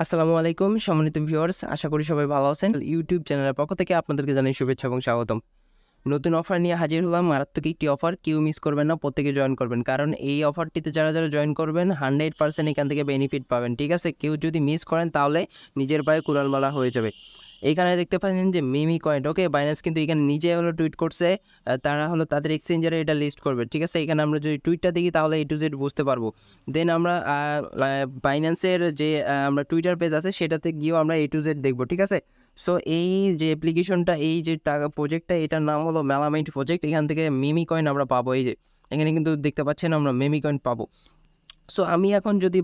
আসসালামু আলাইকুম সম্মানিত ভিউয়ার্স, আশা করি সবাই ভালো আছেন। ইউটিউব চ্যানেলের পক্ষ থেকে আপনাদেরকে জানাই শুভেচ্ছা এবং স্বাগতম। নতুন অফার নিয়ে হাজির হলাম। মারাত্মক একটি অফার, কেউ মিস করবেন না, প্রত্যেকে জয়েন করবেন, কারণ এই অফারটিতে যারা জয়েন করবেন 100% এখান থেকে বেনিফিট পাবেন। ঠিক আছে, কেউ যদি মিস করেন তাহলে নিজের পায়ে কুড়াল মারা হয়ে যাবে। এইখানে দেখতে পাচ্ছেন যে মিমি কয়েন, ওকে, বাইন্যান্স কিন্তু এখানে নিজে টুইট করছে, তারা তাদের এক্সচেঞ্জারে এটা লিস্ট করবে। ঠিক আছে, এখানে আমরা যদি টুইটটা দেখি তাহলে A to Z বুঝতে পারবো। দেন আমরা বাইন্যান্সের যে আমরা টুইটার পেজ আছে সেটাতে গিয়েও আমরা A to Z দেখবো। ঠিক আছে, সো এই যে অ্যাপ্লিকেশনটা, এই যে টাকা প্রজেক্টটা, এটার নাম হলো মেলামাইন্ড প্রজেক্ট। এখান থেকে মিমি কয়েন আমরা পাবো। এই যে এখানে কিন্তু দেখতে পাচ্ছেন আমরা মিমি কয়েন পাবো। সো আমি এখন যদি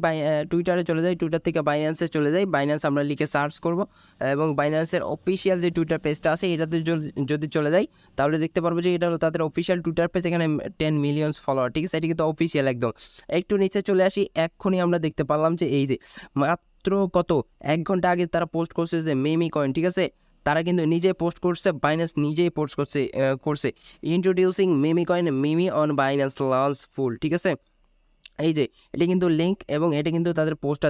টুইটারে চলে যাই, টুইটার থেকে বাইন্যান্সে চলে যাই, বাইন্যান্স আমরা লিখে সার্চ করব এবং বাইন্যান্সের অফিসিয়াল যে টুইটার পেজটা আছে এটাতে যদি চলে যাই তাহলে দেখতে পারবো যে এটা হলো তাদের অফিসিয়াল টুইটার পেজ। এখানে 10 মিলিয়ন ফলোয়ার। ঠিক আছে, এটা কিন্তু অফিসিয়াল একদম। একটু নিচে চলে আসি, এক্ষুনি আমরা দেখতে পারলাম যে এই যে মাত্র কত 1 ঘন্টা আগে তারা পোস্ট করছে যে মিমি কয়েন। ঠিক আছে, তারা কিন্তু নিজে পোস্ট করছে, বাইন্যান্স নিজেই পোস্ট করছে introducing meme coin, meme on Binance launch pool. ঠিক আছে, এই যে এটা কিন্তু লিঙ্ক এবং এটা কিন্তু তাদের পোস্টটা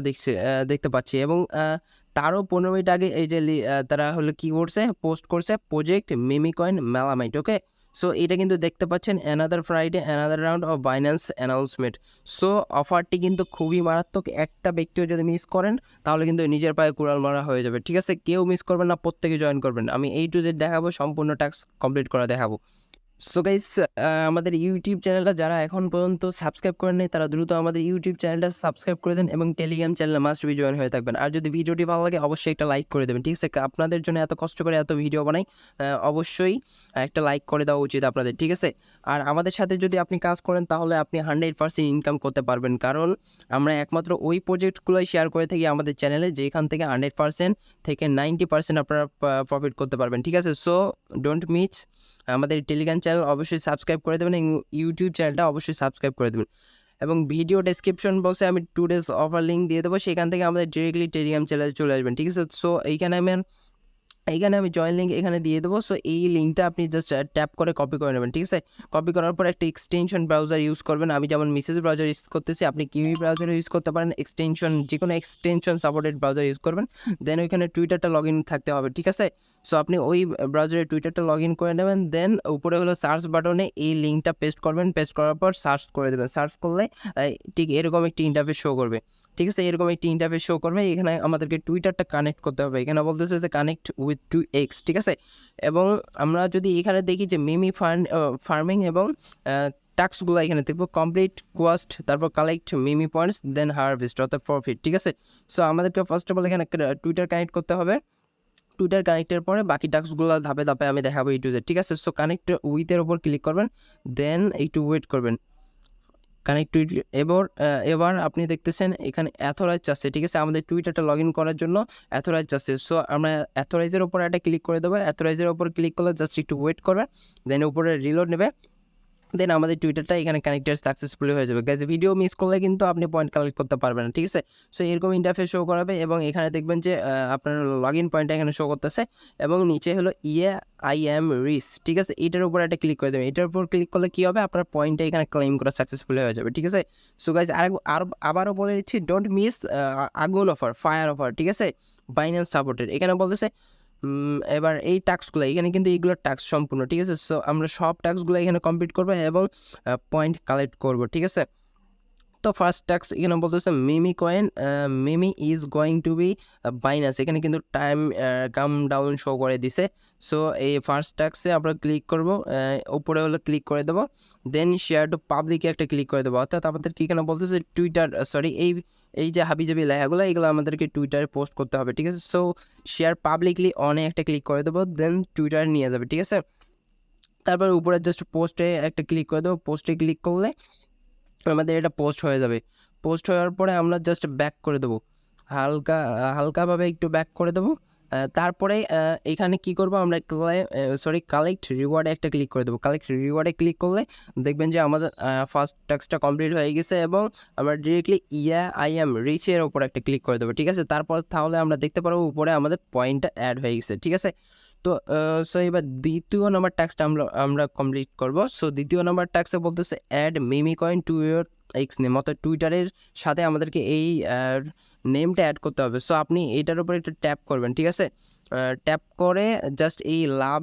দেখতে পাচ্ছি। এবং তারও 15 মিনিট আগে এই যে তারা কি করছে, পোস্ট করছে প্রজেক্ট মিমিকয়েন মেলামাইট। ওকে, সো এটা কিন্তু দেখতে পাচ্ছেন another Friday another round of Binance announcement. So অফারটি কিন্তু খুবই মারাত্মক। একটা ব্যক্তিও যদি মিস করেন তাহলে কিন্তু নিজের পায়ে কুড়াল মারা হয়ে যাবে। ঠিক আছে, কেউ মিস করবেন না, প্রত্যেকে জয়েন করবেন। আমি A to Z দেখাবো, সম্পূর্ণ টাস্ক কমপ্লিট করা দেখাবো। সো গাইস, আমাদের ইউটিউব চ্যানেলটা যারা এখন পর্যন্ত সাবস্ক্রাইব করেন নাই তারা দ্রুত আমাদের ইউটিউব চ্যানেলটা সাবস্ক্রাইব করে দেন এবং টেলিগ্রাম চ্যানেলে মাস্ট বি জয়েন হয়ে থাকবেন। আর যদি ভিডিওটি ভালো লাগে অবশ্যই একটা লাইক করে দেবেন। ঠিক আছে, আপনাদের জন্য এত কষ্ট করে এত ভিডিও বানাই, অবশ্যই একটা লাইক করে দেওয়া উচিত আপনাদের। ঠিক আছে, আর আমাদের সাথে যদি আপনি কাজ করেন তাহলে আপনি 100% ইনকাম করতে পারবেন, কারণ আমরা একমাত্র ওই প্রজেক্টগুলোই শেয়ার করে থাকি আমাদের চ্যানেলে যেখান থেকে 100% থেকে 90% আপনারা প্রফিট করতে পারবেন। ঠিক আছে, সো ডোন্ট মিস আমাদের টেলিগ্রাম চ্যানেল অবশ্যই সাবস্ক্রাইব করে দেবেন এবং ইউটিউব চ্যানেলটা অবশ্যই সাবস্ক্রাইব করে দেবেন। এবং ভিডিও ডেসক্রিপশন বক্সে আমি 2 days অফার লিঙ্ক দিয়ে দেবো, সেখান থেকে আমাদের ডিরেক্টলি টেলিগ্রাম চ্যানেলে চলে আসবেন। ঠিক আছে, সো এইখানে আমি জয়েন লিঙ্ক এখানে দিয়ে দেবো। সো এই লিঙ্কটা আপনি জাস্ট ট্যাপ করে কপি করে নেবেন। ঠিক আছে, কপি করার পর একটা এক্সটেনশন ব্রাউজার ইউজ করবেন। আমি যেমন মেসেজ ব্রাউজার ইউজ করতেছি, আপনি কিউই ব্রাউজার ইউজ করতে পারেন। যে কোনো এক্সটেনশন সাপোর্টেড ব্রাউজার ইউজ করবেন। দেন ওইখানে টুইটারটা লগ ইন থাকতে হবে। ঠিক আছে, সো আপনি ওই ব্রাউজারে টুইটারটা লগ ইন করে নেবেন। দেন উপরে সার্চ বাটনে এই লিঙ্কটা পেস্ট করবেন। পেস্ট করার পর সার্চ করে দেবেন। সার্চ করলে ঠিক এরকম একটি ইন্টারফেস শো করবে। ঠিক আছে, এরকম একটি ইন্টারফেস শো করবে। এখানে আমাদেরকে টুইটারটা কানেক্ট করতে হবে। এখানে বলতেছে যে কানেক্ট উইথ 2x। ঠিক আছে, এবং আমরা যদি এখানে দেখি যে মিমি ফার্মিং এবং টাস্কগুলো এখানে দেখবো, কমপ্লিট কোয়াস্ট, তারপর কালেক্ট মিমি পয়েন্টস, দেন হারভেস্ট অর্থাৎ প্রফিট। ঠিক আছে, সো আমাদেরকে ফার্স্ট অফ অল এখানে টুইটার কানেক্ট করতে হবে। টুইটার কানেক্টের পরে বাকি টাস্কগুলো ধাপে ধাপে আমি দেখাবো A to Z। ঠিক আছে, সো কানেক্ট উইথের ওপর ক্লিক করবেন, দেন একটু ওয়েট করবেন। কানেক্টিভিটি এবার আপনি দেখতেছেন এখানে অ্যাথরাইজ চাচ্ছে। ঠিক আছে, আমাদের টুইটারটা লগ ইন করার জন্য অ্যাথরাইজ চাচ্ছে। সো আমরা অ্যাথরাইজের ওপর একটা ক্লিক করে দেবো। অ্যাথরাইজের ওপর ক্লিক করলে জাস্ট একটু ওয়েট করবে, দেন উপরে রিলোড নেবে, দেন আমাদের টুইটারটা এখানে কানেক্টেড সাকসেসফুলি হয়ে যাবে। গাইজ, ভিডিও মিস করলে কিন্তু আপনি পয়েন্ট কালেক্ট করতে পারবেন না। ঠিক আছে, সো এরকম ইন্টারফেস শো করাবে এবং এখানে দেখবেন যে আপনার লগ ইন পয়েন্টটা এখানে শো করতেছে এবং নিচে হলো আই অ্যাম রিচ। ঠিক আছে, এটার উপর একটা ক্লিক করে দেবেন। এটার উপর ক্লিক করলে কী হবে, আপনার পয়েন্টটা এখানে ক্লেম করা সাকসেসফুলি হয়ে যাবে। ঠিক আছে, সো গাইজ আবারও বলে দিচ্ছি, ডোন্ট মিস আগুন অফার, ফায়ার অফার। ঠিক আছে, বাইন্যান্স সাপোর্টেড। এখানে বলতেছে এবার এই টাস্কগুলো এখানে কিন্তু এইগুলোর টাস্ক সম্পূর্ণ। ঠিক আছে, সো আমরা সব টাস্কগুলো এখানে কমপ্লিট করবো এবং পয়েন্ট কালেক্ট করব। ঠিক আছে, তো ফার্স্ট টাস্ক এখানে বলতেছে meme coin, meme is going to be Binance. এখানে কিন্তু টাইম কাম ডাউন শো করে দিছে। সো এই ফার্স্ট টাস্কে আমরা ক্লিক করব, উপরে ক্লিক করে দেবো, দেন শেয়ার টু পাবলিকে একটা ক্লিক করে দেবো। অর্থাৎ আমাদের কি এখানে বলতেছে টুইটার, সরি এই যে হাবিজাবি লেখাগুলো এগুলো আমাদেরকে টুইটারে পোস্ট করতে হবে। ঠিক আছে, সো শেয়ার পাবলিকলি অনে একটা ক্লিক করে দেবো, দেন টুইটারে নিয়ে যাবে। ঠিক আছে, তারপর উপরে জাস্ট পোস্টে একটা ক্লিক করে দেবো। পোস্টে ক্লিক করলে আমাদের এটা পোস্ট হয়ে যাবে। পোস্ট হওয়ার পরে আমরা জাস্ট ব্যাক করে দেবো, হালকাভাবে একটু ব্যাক করে দেবো। তারপরে এখানে কি করব আমরা, কালেক্ট রিওয়ার্ডে একটা ক্লিক করে দেবো। কালেক্ট রিওয়ার্ডে ক্লিক করলে দেখবেন যে আমাদের ফার্স্ট টাস্কটা কমপ্লিট হয়ে গেছে এবং আমরা ডিরেক্টলি আই অ্যাম রিচের ওপর একটা ক্লিক করে দেবো। ঠিক আছে, তারপর তাহলে আমরা দেখতে পারবো উপরে আমাদের পয়েন্টটা অ্যাড হয়ে গেছে। ঠিক আছে, তো সো এবার দ্বিতীয় নম্বর টাস্কটা আমরা কমপ্লিট করব। সো দ্বিতীয় নম্বর টাস্কে বলতেছে add meme coin to your X name, অর্থাৎ টুইটারের সাথে আমাদেরকে এই নেমটা অ্যাড করতে হবে। সো আপনি এটার উপর একটা ট্যাপ করবেন, ঠিক আছে? ট্যাপ করে জাস্ট এই লাভ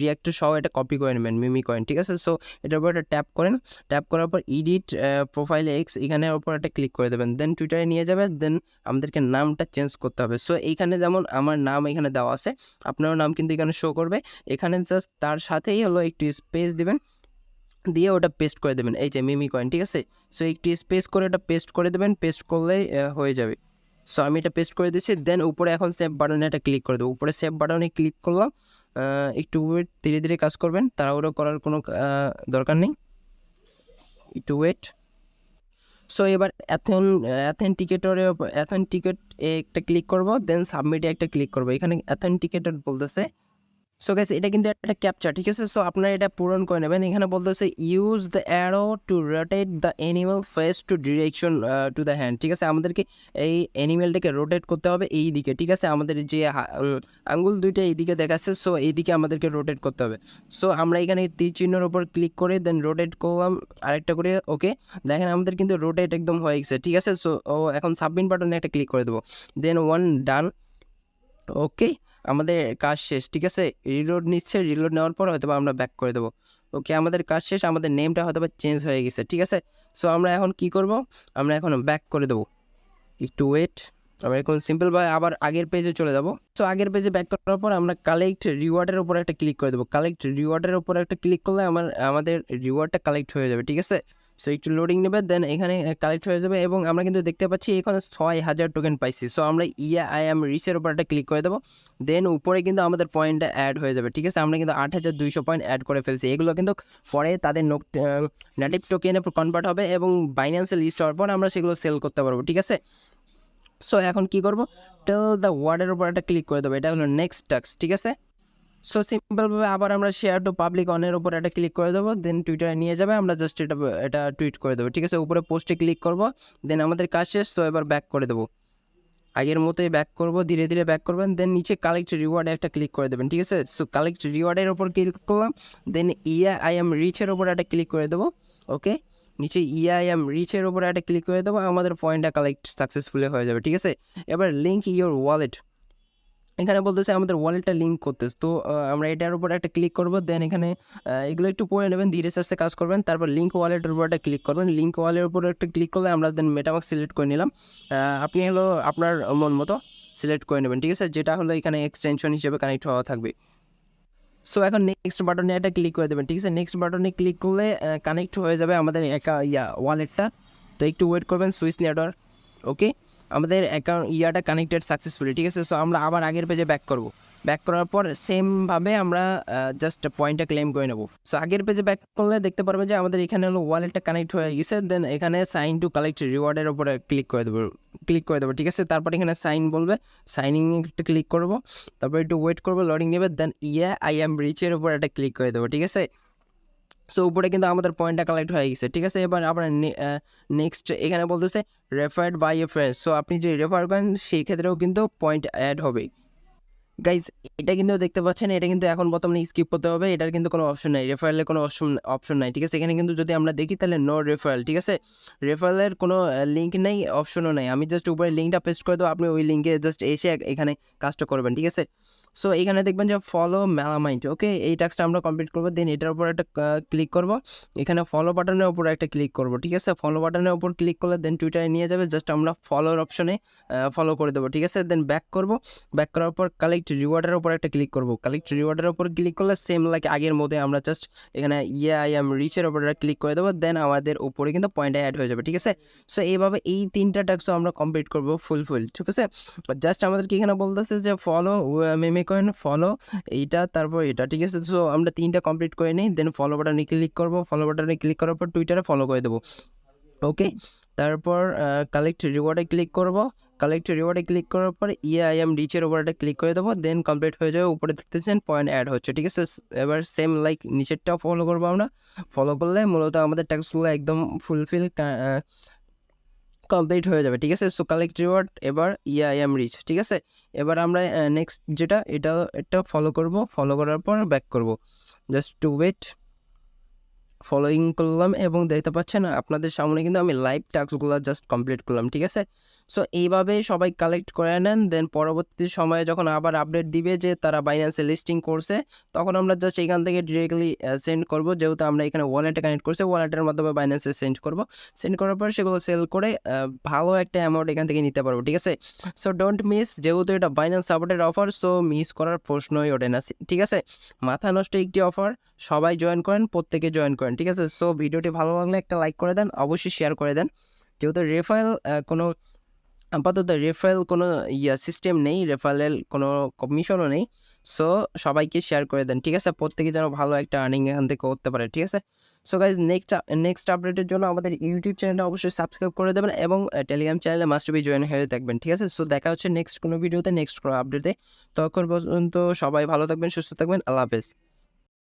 রিয়াক্ট সহ এটা কপি করে নেবেন মেমিকয়েন, ঠিক আছে? সো এটার উপর একটা ট্যাপ করেন, ট্যাপ করার পর এডিট প্রোফাইল এক্স এখানের উপর একটা ক্লিক করে দেবেন, দেন টুইটারে নিয়ে যাবে, দেন আমাদেরকে নামটা চেঞ্জ করতে হবে। সো এইখানে যেমন আমার নাম এখানে দেওয়া আছে, আপনারও নাম কিন্তু এখানে শো করবে। এখানে জাস্ট তার সাথেই হলো একটু স্পেস দিবেন, দিয়ে ওটা পেস্ট করে দেবেন, এই যে মেমিকয়েন, ঠিক আছে? সো একটু স্পেস করে ওটা পেস্ট করে দেবেন, পেস্ট করলেই হয়ে যাবে। সো আমি এটা পেস্ট করে দিচ্ছি, দেন উপরে এখন সেভ বাটনে একটা ক্লিক করে দেবো। উপরে সেভ বাটনে ক্লিক করলাম, একটু ওয়েট, ধীরে ধীরে কাজ করবেন, তাড়াহুড়ো করার কোনো দরকার নেই, একটু ওয়েট। সো এবার অ্যাথেন্টিকেট একটা ক্লিক করব, দেন সাবমিটে একটা ক্লিক করবো। এখানে অ্যাথেন্টিকেটেড বলতেছে। সো গাইস এটা কিন্তু একটা ক্যাপচা, ঠিক আছে? সো আপনারা এটা পূরণ করে নেবেন। এখানে বলতেছে use the arrow to rotate the animal face to direction to the hand, ঠিক আছে? আমাদেরকে এই অ্যানিমেলটাকে রোটেট করতে হবে এই দিকে, ঠিক আছে? আমাদের যে আঙ্গুল দুইটা এইদিকে দেখাচ্ছে, সো এইদিকে আমাদেরকে রোটেট করতে হবে। সো আমরা এখানে তীর চিহ্নের উপর ক্লিক করে দেন রোটেট করলাম আরেকটা করে, ওকে? দেখেন আমাদের কিন্তু রোটেট একদম হয়ে গেছে, ঠিক আছে? সো এখন সাবমিট বাটনে একটা ক্লিক করে দেবো, দেন ডান, ওকে? আমাদের কাজ শেষ, ঠিক আছে? রিলোড নিচ্ছে, রিলোড নেওয়ার পর হয়তো আমরা ব্যাক করে দেবো, ওকে? আমাদের কাজ শেষ, আমাদের নেমটা হয়তো চেঞ্জ হয়ে গেছে, ঠিক আছে? সো আমরা এখন কি করব, আমরা এখন ব্যাক করে দেবো, একটু ওয়েট। আমরা এখন সিম্পলভাবে আবার আগের পেজে চলে যাব। সো আগের পেজে ব্যাক করার পর আমরা কালেক্ট রিওয়ার্ডের উপর একটা ক্লিক করে দেবো। কালেক্ট রিওয়ার্ডের উপর একটা ক্লিক করলে আমাদের রিওয়ার্ডটা কালেক্ট হয়ে যাবে, ঠিক আছে? সো একটু লোডিং নেবে, দেন এখানে কালেক্ট হয়ে যাবে, এবং আমরা কিন্তু দেখতে পাচ্ছি এখানে 6000 টোকেন পাইছি। সো আমরা আই এম রিচের উপর একটা ক্লিক করে দেবো, দেন উপরে কিন্তু আমাদের পয়েন্টটা অ্যাড হয়ে যাবে, ঠিক আছে? আমরা কিন্তু 8200 পয়েন্ট অ্যাড করে ফেলছি। এগুলো কিন্তু পরে তাদের নেটিভ টোকেনে কনভার্ট হবে, এবং বাইন্যান্সে লিস্ট হওয়ার পর আমরা সেগুলো সেল করতে পারবো, ঠিক আছে? সো এখন কি করব, টেল দ্য ওয়ার্ডের উপর একটা ক্লিক করে দেবো, এটা হলো নেক্সট টাস্ক, ঠিক আছে? সো সিম্পলভাবে আবার আমরা শেয়ার টু পাবলিক অনের উপর একটা ক্লিক করে দেবো, দেন টুইটারে নিয়ে যাবে, আমরা জাস্ট এটা টুইট করে দেবো, ঠিক আছে? উপরে পোস্টে ক্লিক করব, দেন আমাদের কাজ শেষ। সো এবার ব্যাক করে দেবো, আগের মতোই ব্যাক করব, ধীরে ধীরে ব্যাক করবেন, দেন নিচে কালেক্ট রিওয়ার্ডে একটা ক্লিক করে দেবেন, ঠিক আছে? সো কালেক্ট রিওয়ার্ডের উপর ক্লিক করলাম, দেন আই এম রিচের উপর একটা ক্লিক করে দেবো, ওকে? নিচে আই এম রিচের উপর একটা ক্লিক করে দেবো, আমাদের পয়েন্টটা কালেক্ট সাকসেসফুলি হয়ে যাবে, ঠিক আছে? এবার লিঙ্ক ইওর ওয়ালেট, এখানে বলতেছে আমাদের ওয়ালেটটা লিঙ্ক করতে। তো আমরা এটার উপর একটা ক্লিক করব, দেন এখানে এগুলো একটু পড়ে নেবেন, ধীরে আস্তে কাজ করবেন, তারপর লিঙ্ক ওয়ালেটের উপর একটা ক্লিক করবেন। লিঙ্ক ওয়ালেটের উপর একটা ক্লিক করলে আমরা দেন মেটামাস্ক সিলেক্ট করে নিলাম। আপনি হলো আপনার মন মতো সিলেক্ট করে নেবেন, ঠিক আছে? যেটা হলো এখানে এক্সটেনশন হিসেবে কানেক্ট হওয়া থাকবে। সো এখন নেক্সট বাটনে একটা ক্লিক করে দেবেন, ঠিক আছে? নেক্সট বাটনে ক্লিক করলে কানেক্ট হয়ে যাবে আমাদের ওয়ালেটটা। তো একটু ওয়েট করবেন, সুইচ নেটওয়ার্ক, ওকে? আমাদের অ্যাকাউন্ট কানেক্টেড সাকসেসফুলি, ঠিক আছে? সো আমরা আবার আগের পেজে ব্যাক করব। ব্যাক করার পর সেমভাবে আমরা জাস্ট পয়েন্টটা ক্লেম করে নেব। সো আগের পেজে ব্যাক করলে দেখতে পারবেন যে আমাদের এখানে হলো ওয়ালেটটা কানেক্ট হয়ে গেছে, দেন এখানে সাইন টু কালেক্ট রিওয়ার্ডের উপরে ক্লিক করে দেবো, ঠিক আছে? তারপর এখানে সাইন বলবে, সাইনিং একটা ক্লিক করব, তারপর একটু ওয়েট করবো, লোডিং নেবে, দেন আই এম রিচের উপর একটা ক্লিক করে দেবো, ঠিক আছে? সো উপরে কিন্তু আমাদের পয়েন্টটা কালেক্ট হয়ে গেছে, ঠিক আছে? এবার আবার নেক্সট এখানে বলতেছে referred by a friend. So আপনি যদি রেফার করেন সেই ক্ষেত্রেও কিন্তু পয়েন্ট অ্যাড হবে। গাইজ এটা কিন্তু দেখতে পাচ্ছেন, এটা কিন্তু এখন বর্তমানে স্কিপ করতে হবে, এটার কিন্তু কোনো অপশন নাই, রেফারেলের কোনো অপশন নাই, ঠিক আছে? এখানে কিন্তু যদি আমরা দেখি তাহলে নো রেফারেল, ঠিক আছে? রেফারেলের কোনো লিঙ্ক নেই, অপশনও নেই। আমি জাস্ট উপরে লিঙ্কটা পেস্ট করে দেবো, আপনি ওই লিঙ্কে জাস্ট এসে এখানে কাজটা করবেন, ঠিক আছে? সো এখানে দেখবেন যে ফলো মেলামাইন্ড, ওকে? এই টাস্কটা আমরা কমপ্লিট করবো, দেন এটার উপর একটা ক্লিক করব, এখানে ফলো বাটনের উপর একটা ক্লিক করব, ঠিক আছে? ফলো বাটনের উপর ক্লিক করলে দেন টুইটারে নিয়ে যাবে, জাস্ট আমরা ফলোর অপশনে ফলো করে দেবো, ঠিক আছে? দেন ব্যাক করব, ব্যাক করার পর কালেক্ট রিওয়ার্ডের উপর একটা ক্লিক করব। কালেক্ট রিওয়ার্ডের উপর ক্লিক করলে সেম লাইক আগের মধ্যে আমরা জাস্ট এখানে আই এম রিচের উপর একটা ক্লিক করে দেবো, দেন আমাদের উপরে কিন্তু পয়েন্ট অ্যাড হয়ে যাবে, ঠিক আছে? সো এইভাবে এই 3টা টাস্ক আমরা কমপ্লিট করব ফুল, ঠিক আছে? জাস্ট আমাদেরকে এখানে বলতেছে যে ফলো মেমেকয়েন, ফলো এইটা, তারপর এটা, ঠিক আছে? সো আমরা 3টা কমপ্লিট করে নিই, দেন ফলো বাটনে ক্লিক করব, ফলো বাটনে ক্লিক করার পর টুইটারে ফলো করে দেবো, ওকে? তারপর কালেক্ট রিওয়ার্ডে ক্লিক করব, কালেক্ট রিওয়ার্ডে ক্লিক করার পর আই এম রিচের উপর একটা ক্লিক করে দেবো, দেন কমপ্লিট হয়ে যাবে। উপরে দেখতেছেন পয়েন্ট অ্যাড হচ্ছে, ঠিক আছে? এবার সেম লাইক নিচেরটাও ফলো করবো আমরা। ফলো করলে মূলত আমাদের টাস্কগুলো একদম ফুলফিল কমপ্লিট হয়ে যাবে, ঠিক আছে? সো কালেক্ট রিওয়ার্ড, এবার আই এম রিচ, ঠিক আছে? এবার আমরা নেক্সট যেটা এটা ফলো করব, ফলো করার পর ব্যাক করব, জাস্ট টু ওয়েট। ফলোইং করলাম এবং দেখতে পাচ্ছেন আপনাদের সামনে কিন্তু আমি লাইভ টাস্কগুলো জাস্ট কমপ্লিট করলাম, ঠিক আছে? সো এইভাবে সবাই কালেক্ট করে নেন, দেন পরবর্তী সময়ে যখন আবার আপডেট দিবে যে তারা বাইন্যান্সে লিস্টিং করছে, তখন আমরা জাস্ট এখান থেকে ডিরেক্টলি সেন্ড করব, যেহেতু আমরা এখানে ওয়ালেটে কানেক্ট করছি, ওয়ালেটের মাধ্যমে বাইন্যান্সে সেন্ড করব। সেন্ড করার পর সেগুলো সেল করে ভালো একটা অ্যামাউন্ট এখান থেকে নিতে পারবো, ঠিক আছে। সো ডোন্ট মিস, যেহেতু এটা বাইন্যান্স সাপোর্টের অফার, সো মিস করার প্রশ্নই ওঠে না, ঠিক আছে। মাথা নষ্ট একটি অফার, সবাই জয়েন করেন, প্রত্যেকে জয়েন করেন, ঠিক আছে। সো ভিডিওটি ভালো লাগলে একটা লাইক করে দেন, অবশ্যই শেয়ার করে দেন। যেহেতু রেফারেল কোনো আপাতত রেফারেল কোনো সিস্টেম নেই, রেফারেল কোনো কমিশনও নেই, সো সবাইকে শেয়ার করে দেন, ঠিক আছে। প্রত্যেকে যেন ভালো একটা আর্নিং এখান থেকে করতে পারে, ঠিক আছে। সো গাইজ, নেক্সট আপডেটের জন্য আমাদের ইউটিউব চ্যানেলটা অবশ্যই সাবস্ক্রাইব করে দেবেন এবং টেলিগ্রাম চ্যানেলে মাস্ট বি জয়েন হয়ে থাকবেন, ঠিক আছে। সো দেখা হচ্ছে নেক্সট কোনো ভিডিওতে, নেক্সট কোনো আপডেটে। তখন পর্যন্ত সবাই ভালো থাকবেন, সুস্থ থাকবেন, আল্লাহ হাফেজ।